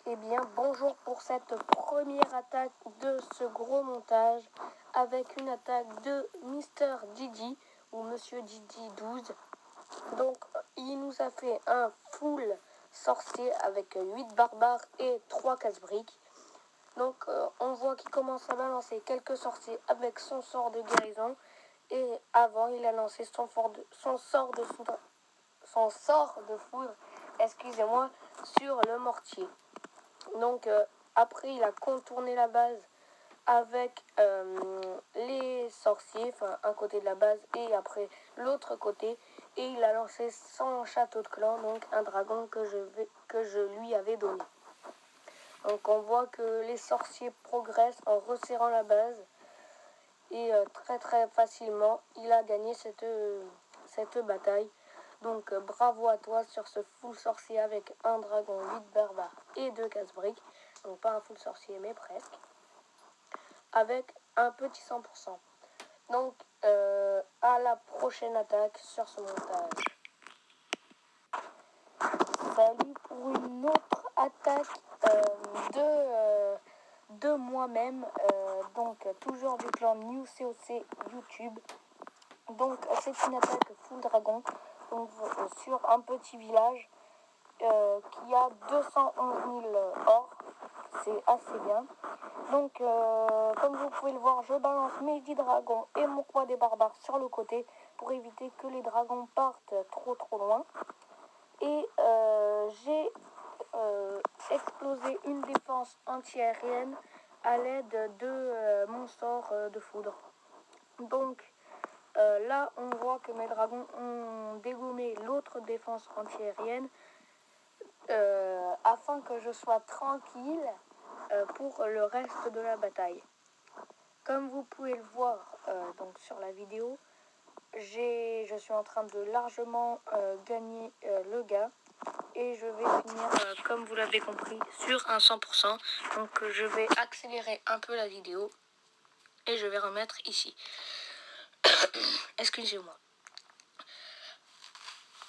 Eh bien, bonjour pour cette première attaque de ce gros montage avec une attaque de Mister Didi ou Monsieur Didi 12. Donc, il nous a fait un full sorcier avec 8 barbares et 3 casse-briques. Donc, on voit qu'il commence à balancer quelques sorciers avec son sort de guérison. Et avant, il a lancé son sort de foudre, excusez-moi, sur le mortier. Donc après il a contourné la base avec les sorciers, enfin un côté de la base et après l'autre côté, et il a lancé son château de clan, donc un dragon que je lui avais donné. Donc on voit que les sorciers progressent en resserrant la base et très facilement il a gagné cette bataille. Donc bravo à toi sur ce full sorcier avec un dragon, 8 barbares et 2 casse-briques. Donc pas un full sorcier mais presque. Avec un petit 100%. Donc à la prochaine attaque sur ce montage. Salut pour une autre attaque de moi-même. Donc toujours du clan New COC YouTube. Donc c'est une attaque full dragon. Donc sur un petit village qui a 211 000 or, c'est assez bien. Donc comme vous pouvez le voir, je balance mes 10 dragons et mon roi des barbares sur le côté pour éviter que les dragons partent trop loin. Et j'ai explosé une défense antiaérienne à l'aide de mon sort de foudre. Donc là on voit que mes dragons ont dégommé l'autre défense antiaérienne afin que je sois tranquille pour le reste de la bataille. Comme vous pouvez le voir donc sur la vidéo, je suis en train de largement gagner le gars et je vais finir comme vous l'avez compris sur un 100%. Donc je vais accélérer un peu la vidéo et je vais remettre ici. Excusez-moi.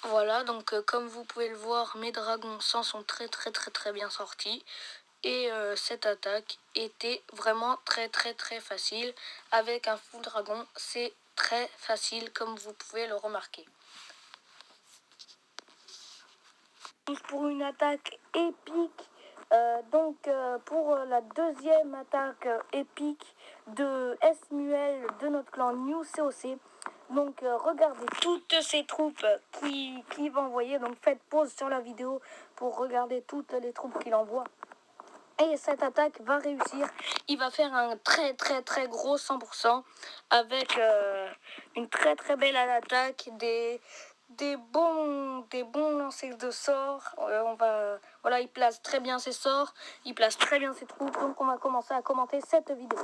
Voilà, donc comme vous pouvez le voir, mes dragons s'en sont très bien sortis. Et cette attaque était vraiment très facile. Avec un full dragon, c'est très facile comme vous pouvez le remarquer. Pour une attaque épique, pour la deuxième attaque épique de Smuel de notre clan New COC. Donc regardez toutes ces troupes qu'il va envoyer. Donc faites pause sur la vidéo pour regarder toutes les troupes qu'il envoie. Et cette attaque va réussir. Il va faire un très gros 100% avec une très belle attaque, des bons lancers de sorts. Voilà, il place très bien ses sorts, il place très bien ses troupes. Donc on va commencer à commenter cette vidéo.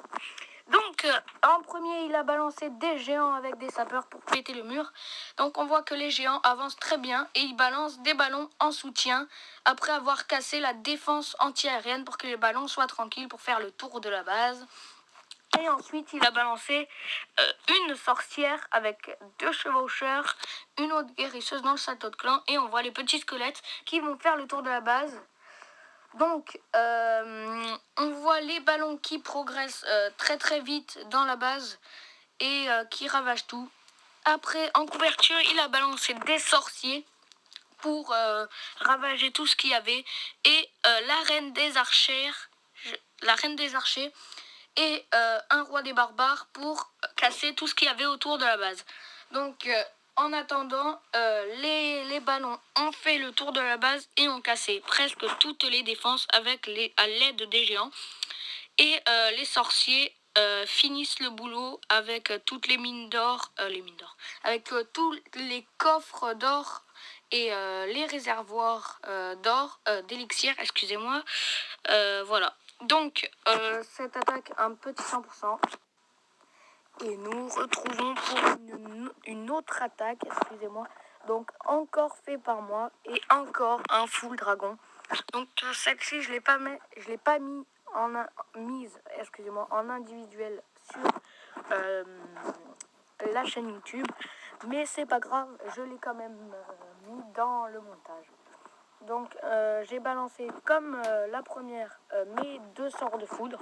Donc en premier il a balancé des géants avec des sapeurs pour péter le mur. Donc on voit que les géants avancent très bien et ils balancent des ballons en soutien après avoir cassé la défense anti-aérienne pour que les ballons soient tranquilles pour faire le tour de la base. Et ensuite il a balancé une sorcière avec 2 chevaucheurs, une autre guérisseuse dans le château de clan et on voit les petits squelettes qui vont faire le tour de la base. Donc, on voit les ballons qui progressent très vite dans la base et qui ravagent tout. Après, en couverture, il a balancé des sorciers pour ravager tout ce qu'il y avait. Et la reine des archers et un roi des barbares pour casser tout ce qu'il y avait autour de la base. Donc, en attendant, les ballons ont fait le tour de la base et ont cassé presque toutes les défenses à l'aide des géants. Et les sorciers finissent le boulot avec toutes les mines d'or, avec tous les coffres d'or et les réservoirs d'or, d'élixir, excusez-moi. Voilà. Donc, cette attaque, un petit 100%. Et nous retrouvons pour une autre attaque, excusez-moi, donc encore fait par moi et encore un full dragon. Donc celle-ci, je l'ai pas mis en individuel sur la chaîne YouTube, mais c'est pas grave, je l'ai quand même mis dans le montage. Donc j'ai balancé comme la première mes 2 sorts de foudre.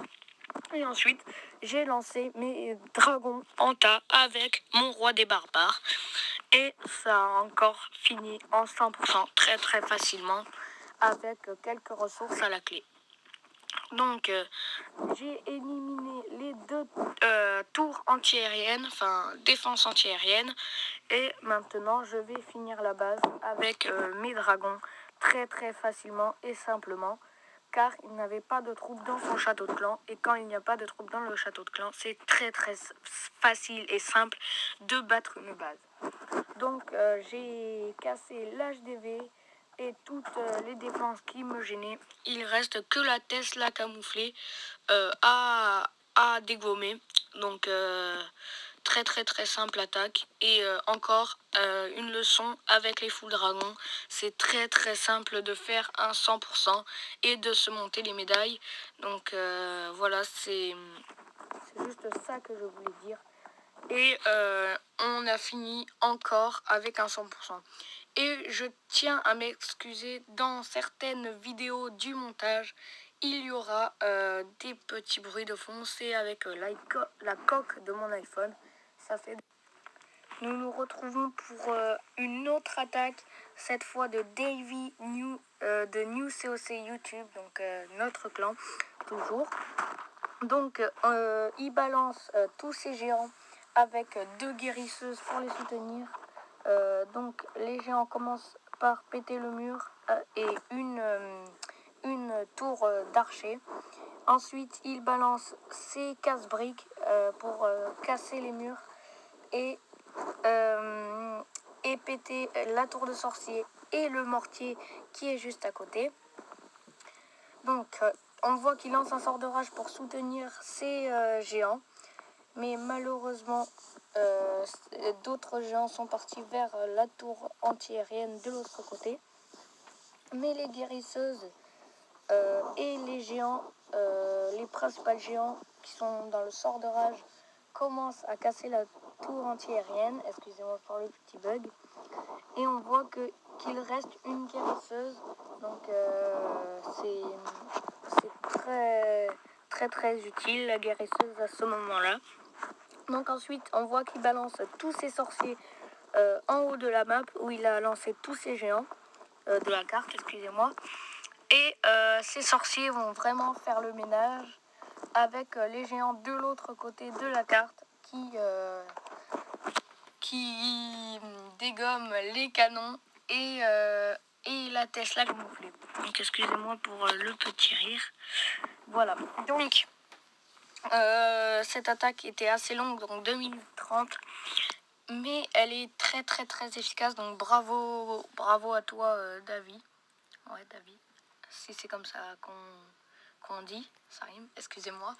Et ensuite, j'ai lancé mes dragons en tas avec mon roi des barbares. Et ça a encore fini en 100% très très facilement avec quelques ressources à la clé. Donc, j'ai éliminé les 2 tours antiaériennes, enfin défense antiaérienne. Et maintenant, je vais finir la base avec mes dragons très très facilement et simplement. Car il n'avait pas de troupes dans son château de clan. Et quand il n'y a pas de troupes dans le château de clan, c'est très très facile et simple de battre une base. Donc j'ai cassé l'HDV et toutes les défenses qui me gênaient. Il reste que la Tesla camouflée à dégommer. Donc très très très simple attaque. Et encore une leçon avec les full dragons. C'est très très simple de faire un 100% et de se monter les médailles. Donc voilà, c'est juste ça que je voulais dire. Et on a fini encore avec un 100%. Et je tiens à m'excuser, dans certaines vidéos du montage, il y aura des petits bruits de fond. C'est avec la coque de mon iPhone. Ça fait... Nous nous retrouvons pour une autre attaque, cette fois de Davy de New COC YouTube, donc notre clan, toujours. Donc, il balance tous ces géants avec 2 guérisseuses pour les soutenir. Donc, les géants commencent par péter le mur et une tour d'archer. Ensuite, il balance ses casse-briques pour casser les murs et péter la tour de sorcier et le mortier qui est juste à côté. Donc, on voit qu'il lance un sort de rage pour soutenir ces géants. Mais malheureusement, d'autres géants sont partis vers la tour antiaérienne de l'autre côté. Mais les guérisseuses et les géants, les principaux géants qui sont dans le sort de rage, commencent à casser la tour antiaérienne. Excusez-moi pour le petit bug. Et on voit qu'il reste une guérisseuse. Donc c'est très très très utile la guérisseuse à ce moment-là. Donc ensuite on voit qu'il balance tous ses sorciers en haut de la map où il a lancé tous ses géants de la carte, excusez-moi. Et ces sorciers vont vraiment faire le ménage avec les géants de l'autre côté de la carte qui dégomme les canons et la Tesla camouflée. Donc excusez-moi pour le petit rire. Voilà. Donc cette attaque était assez longue, donc 2 minutes 30. Mais elle est très très très efficace. Donc bravo à toi David. Ouais David. Si c'est comme ça qu'on dit, ça rime, excusez-moi.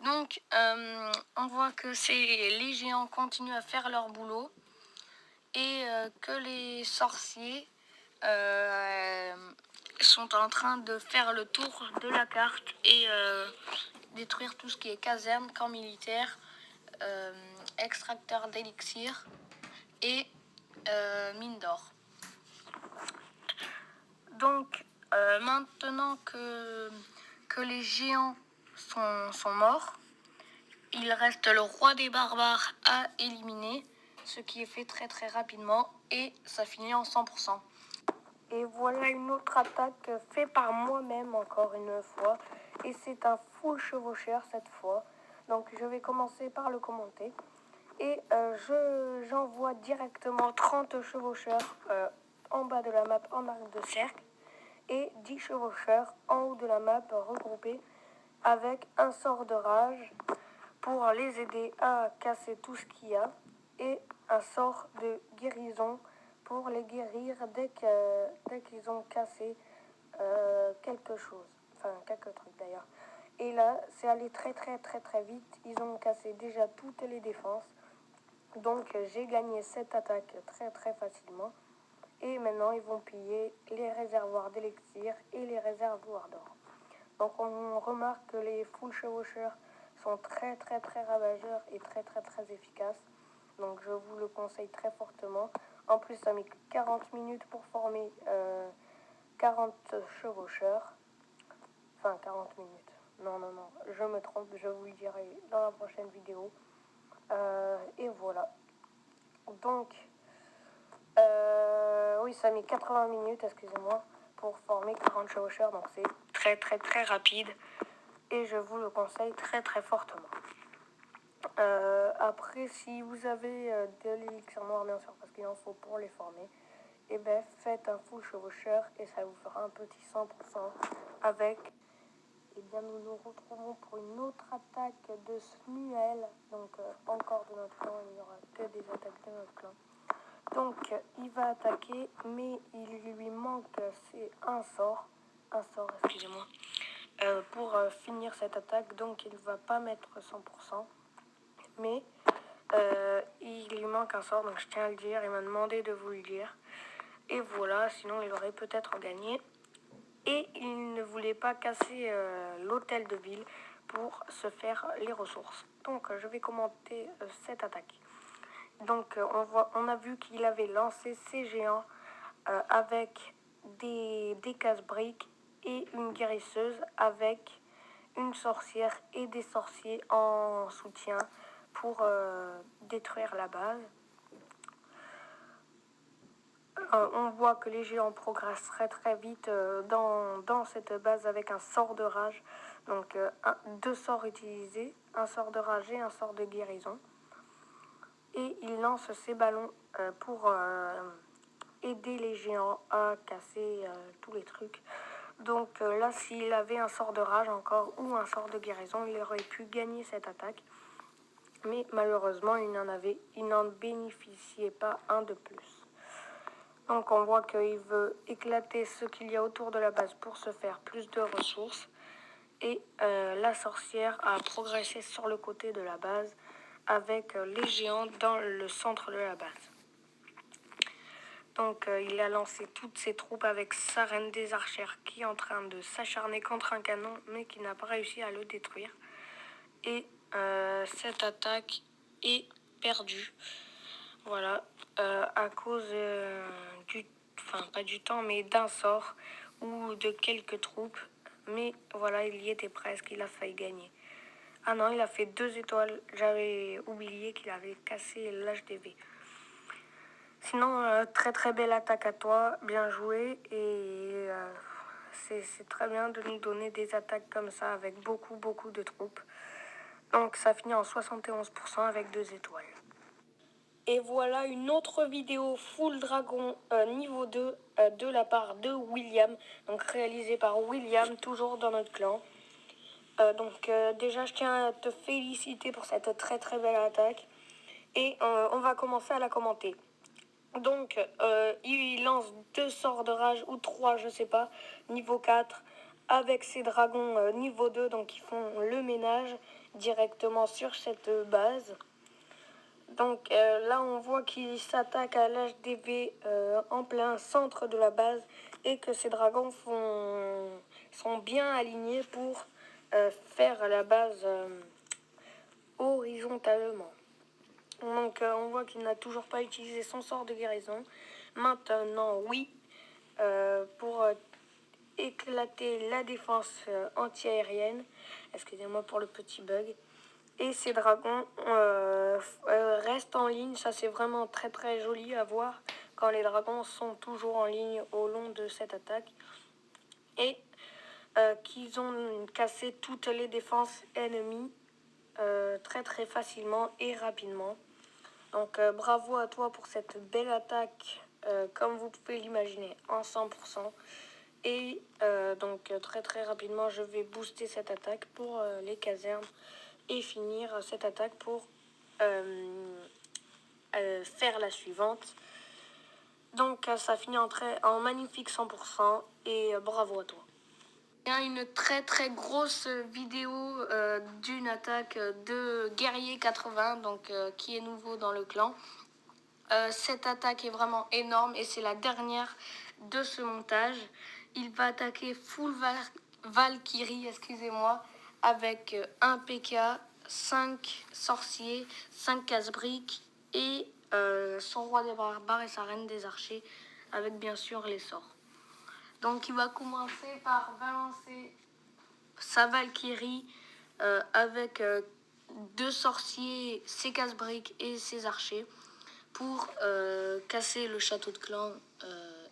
Donc, on voit que les géants continuent à faire leur boulot et que les sorciers sont en train de faire le tour de la carte et détruire tout ce qui est caserne, camp militaire, extracteur d'élixir et mine d'or. Donc, maintenant que les géants sont morts, il reste le roi des barbares à éliminer, ce qui est fait très très rapidement et ça finit en 100%. Et voilà une autre attaque faite par moi-même encore une fois. Et c'est un full chevaucheur cette fois. Donc je vais commencer par le commenter. Et j'envoie directement 30 chevaucheurs en bas de la map en arc de cercle. Et 10 chevaucheurs en haut de la map regroupés avec un sort de rage pour les aider à casser tout ce qu'il y a et un sort de guérison pour les guérir dès qu'ils ont cassé quelque chose, enfin quelques trucs d'ailleurs. Et là, c'est allé très très très très vite, ils ont cassé déjà toutes les défenses, donc j'ai gagné cette attaque très très facilement. Et maintenant, ils vont piller les réservoirs d'élixir et les réservoirs d'or. Donc on remarque que les full chevaucheurs sont très très très ravageurs et très très très efficaces. Donc je vous le conseille très fortement. En plus, ça met 40 minutes pour former 40 chevaucheurs. Enfin, 40 minutes. Non, je me trompe, je vous le dirai dans la prochaine vidéo. Et voilà. Donc, oui, ça met 80 minutes, excusez-moi, pour former 40 chevaucheurs. Donc, c'est très, très, très rapide. Et je vous le conseille très, très fortement. Après, si vous avez de l'élixir noir, bien sûr, parce qu'il en faut pour les former, et ben faites un full chevaucheur et ça vous fera un petit 100% avec. Et bien, nous nous retrouvons pour une autre attaque de Smuel. Donc, encore de notre clan, il n'y aura que des attaques de notre clan. Donc, il va attaquer, mais il lui manque c'est un sort, excusez-moi, pour finir cette attaque. Donc, il ne va pas mettre 100%. Mais il lui manque un sort, donc je tiens à le dire, il m'a demandé de vous le dire. Et voilà, sinon il aurait peut-être gagné. Et il ne voulait pas casser l'hôtel de ville pour se faire les ressources. Donc je vais commenter cette attaque. Donc on a vu qu'il avait lancé ses géants avec des casse-briques et une guérisseuse avec une sorcière et des sorciers en soutien pour détruire la base. On voit que les géants progressent très très vite dans cette base avec un sort de rage. Donc deux sorts utilisés, un sort de rage et un sort de guérison. Et il lance ses ballons pour aider les géants à casser tous les trucs. Donc là, s'il avait un sort de rage encore ou un sort de guérison, il aurait pu gagner cette attaque. Mais malheureusement, il n'en bénéficiait pas un de plus. Donc on voit qu'il veut éclater ce qu'il y a autour de la base pour se faire plus de ressources. Et la sorcière a progressé sur le côté de la base avec les géants dans le centre de la base. Donc il a lancé toutes ses troupes avec sa reine des archères qui est en train de s'acharner contre un canon mais qui n'a pas réussi à le détruire. Et cette attaque est perdue. Voilà, à cause pas du temps, mais d'un sort ou de quelques troupes. Mais voilà, il y était presque, il a failli gagner. Ah non, il a fait 2 étoiles. J'avais oublié qu'il avait cassé l'HDV. Sinon, très très belle attaque à toi, bien joué. Et c'est très bien de nous donner des attaques comme ça avec beaucoup beaucoup de troupes. Donc ça finit en 71% avec 2 étoiles. Et voilà une autre vidéo full dragon niveau 2 de la part de William. Donc réalisée par William, toujours dans notre clan. Déjà je tiens à te féliciter pour cette très très belle attaque. Et on va commencer à la commenter. Donc il lance 2 sorts de rage ou 3 je sais pas, niveau 4. Avec ses dragons niveau 2, donc ils font le ménage directement sur cette base. Donc là, on voit qu'il s'attaque à l'HDV en plein centre de la base et que ces dragons sont bien alignés pour faire la base horizontalement. Donc on voit qu'il n'a toujours pas utilisé son sort de guérison. Maintenant, oui, pour éclater la défense anti-aérienne. Excusez-moi pour le petit bug. Et ces dragons restent en ligne. Ça, c'est vraiment très très joli à voir quand les dragons sont toujours en ligne au long de cette attaque. Et qu'ils ont cassé toutes les défenses ennemies très très facilement et rapidement. Donc bravo à toi pour cette belle attaque, comme vous pouvez l'imaginer, en 100%. Et donc très très rapidement, je vais booster cette attaque pour les casernes et finir cette attaque pour faire la suivante. Donc ça finit en magnifique 100% et bravo à toi. Il y a une très très grosse vidéo d'une attaque de Guerrier 80, donc qui est nouveau dans le clan. Cette attaque est vraiment énorme et c'est la dernière de ce montage. Il va attaquer full Valkyrie, excusez-moi, avec un PK, 5 sorciers, 5 casse-briques et son roi des barbares et sa reine des archers, avec bien sûr les sorts. Donc il va commencer par balancer sa Valkyrie avec 2 sorciers, ses casse-briques et ses archers pour casser le château de clan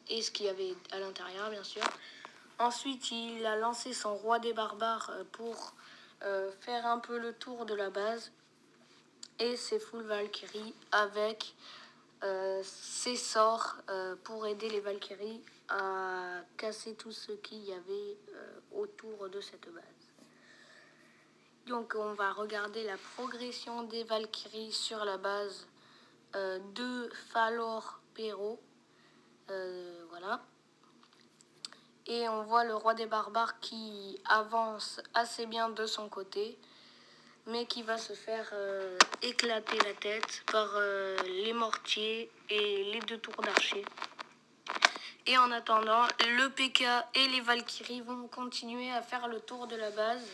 et ce qu'il y avait à l'intérieur, bien sûr. Ensuite, il a lancé son roi des barbares pour faire un peu le tour de la base et ses full Valkyries avec ses sorts pour aider les Valkyries à casser tout ce qu'il y avait autour de cette base. Donc on va regarder la progression des Valkyries sur la base de Falor Pero. Voilà. Et on voit le roi des barbares qui avance assez bien de son côté, mais qui va se faire éclater la tête par les mortiers et les 2 tours d'archer. Et en attendant, le PK et les Valkyries vont continuer à faire le tour de la base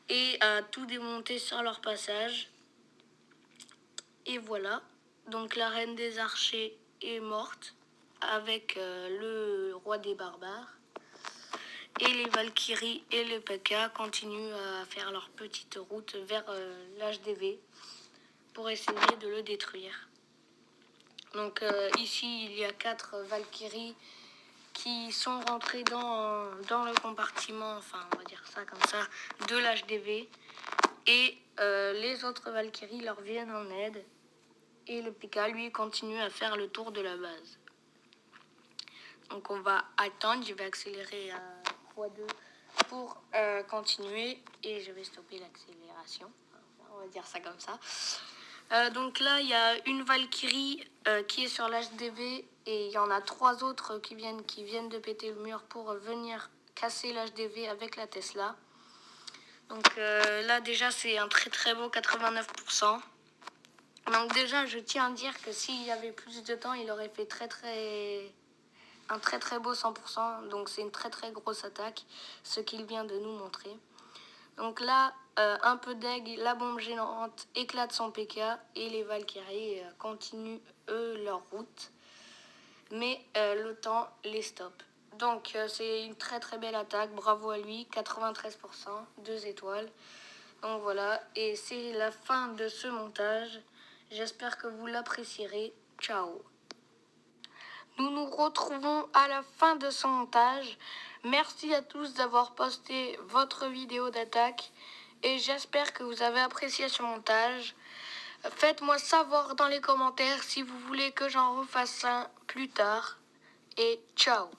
et à tout démonter sur leur passage. Et voilà, donc la reine des archers est morte avec le roi des barbares. Et les Valkyries et le PK continuent à faire leur petite route vers l'HDV pour essayer de le détruire. Donc ici, il y a 4 Valkyries qui sont rentrées dans le compartiment, enfin on va dire ça comme ça, de l'HDV. Et les autres Valkyries leur viennent en aide. Et le PK, lui, continue à faire le tour de la base. Donc on va attendre, je vais accélérer à x2 pour continuer. Et je vais stopper l'accélération. On va dire ça comme ça. Donc là, il y a une Valkyrie qui est sur l'HDV. Et il y en a 3 autres qui viennent de péter le mur pour venir casser l'HDV avec la Tesla. Donc là, déjà, c'est un très très beau 89%. Donc déjà, je tiens à dire que s'il y avait plus de temps, il aurait fait un très très beau 100%. Donc c'est une très très grosse attaque, ce qu'il vient de nous montrer. Donc là, un peu d'aigle, la bombe géante éclate son PK et les Valkyries continuent eux leur route. Mais le temps les stoppe. Donc c'est une très très belle attaque, bravo à lui, 93%, 2 étoiles. Donc voilà, et c'est la fin de ce montage. J'espère que vous l'apprécierez. Ciao. Nous nous retrouvons à la fin de ce montage. Merci à tous d'avoir posté votre vidéo d'attaque et j'espère que vous avez apprécié ce montage. Faites-moi savoir dans les commentaires si vous voulez que j'en refasse un plus tard et ciao.